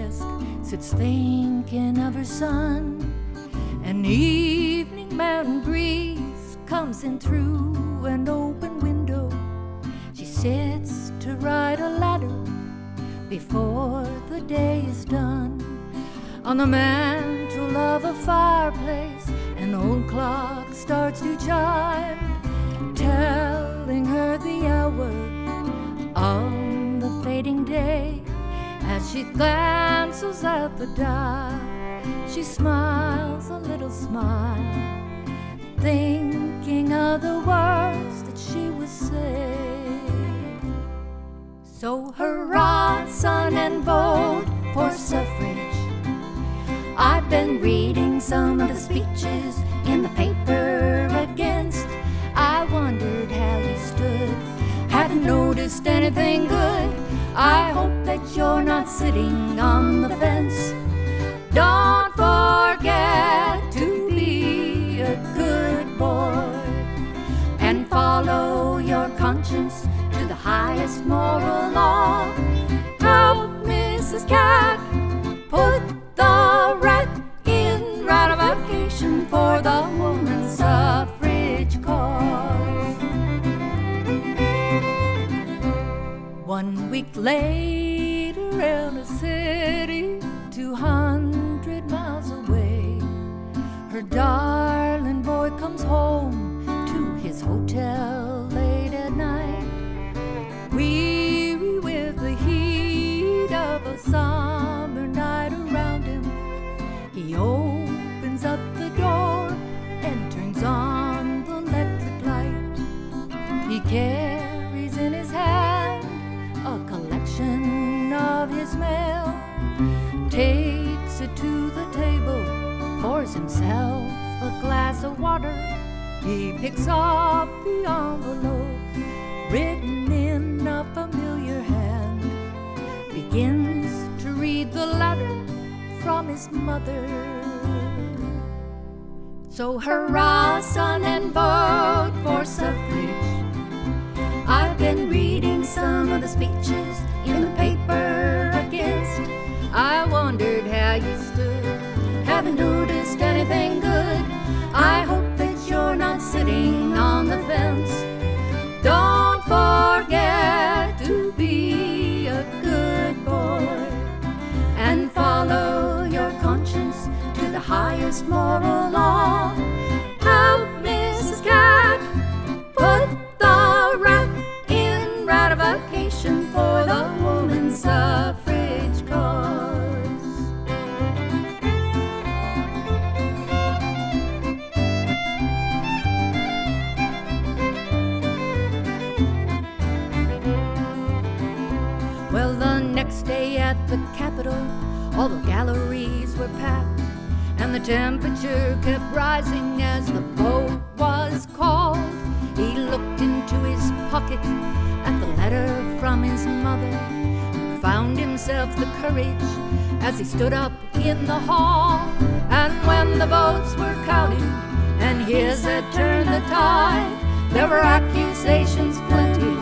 desk, sits thinking of her son. An evening mountain breeze comes in through an open window. She sits to write a letter before the day is done. On the mantle of a fireplace, an old clock starts to chime, telling her the hour on the fading day. As she glances at the dial, she smiles a little smile, thinking of the words that she would say. So hurrah, son, and vote for suffrage. I've been reading some of the speeches in the paper against. I wondered how you stood, hadn't noticed anything good. I hope that you're not sitting on the fence. Don't forget to be a good boy and follow your conscience to the highest moral law. Help Mrs. Cat put the rat in ratification for the woman's suffrage cause. 1 week later in a city 200 miles away, her darling boy comes home to his hotel late at night, weary with the heat of a summer night around him. He opens up the door and turns on the electric light. He carries in his hand a collection of his mail, takes it to the table, pours himself a glass of water. He picks up the envelope written in a familiar hand, begins to read the letter from his mother. So hurrah, son, and vote for suffrage. I've been reading some of the speeches in the paper against. I wondered how you stood, haven't noticed anything good. I hope that you're not sitting on the fence. Don't forget to be a good boy and follow your conscience to the highest moral law. Help Mrs. Cat put the rat in ratification for the woman's suffrage cause. Well, the next day at the Capitol, all the galleries were packed, and the temperature kept rising as the vote was called. He looked into his pocket at the letter from his mother, found himself the courage as he stood up in the hall. And when the votes were counted and his had turned the tide, there were accusations plenty,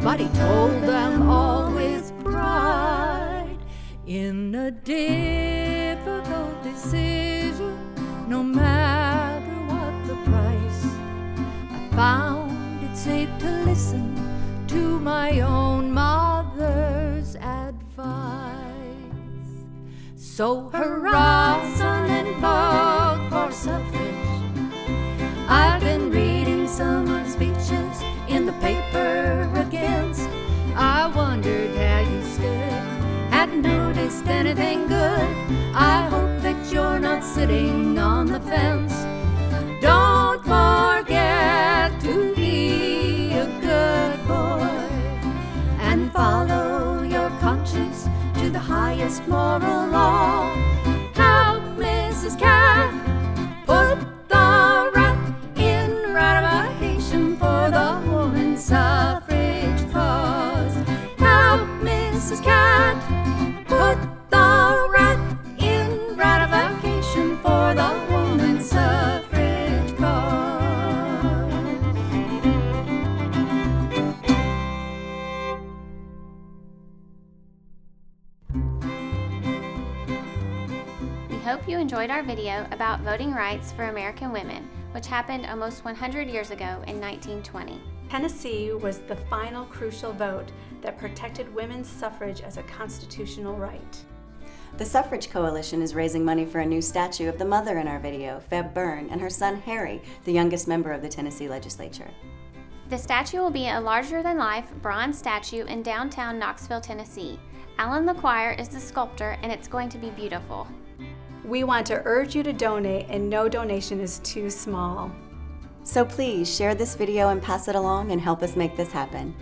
but he told them all with pride. In a difficult decision, no matter what the price, I found it safe to listen to my own mother's advice. So hurrah, son, and vote for suffrage. I've been reading some of the speeches in the paper against. I wondered how you stood, hadn't noticed anything good. I hope that you're not sitting on the fence. Don't forget to be a good boy and follow your conscience to the highest moral law. Help Mrs. Cat put the rat in ratification for the woman's suffrage cause. Help Mrs. Cat put the rat in ratification for the woman's suffrage cause. hope you enjoyed our video about voting rights for American women, which happened almost 100 years ago in 1920. Tennessee was the final crucial vote that protected women's suffrage as a constitutional right. The Suffrage Coalition is raising money for a new statue of the mother in our video, Feb Byrne, and her son Harry, the youngest member of the Tennessee legislature. The statue will be a larger-than-life bronze statue in downtown Knoxville, Tennessee. Alan LaQuire is the sculptor, and it's going to be beautiful. We want to urge you to donate, and no donation is too small. So please share this video and pass it along and help us make this happen.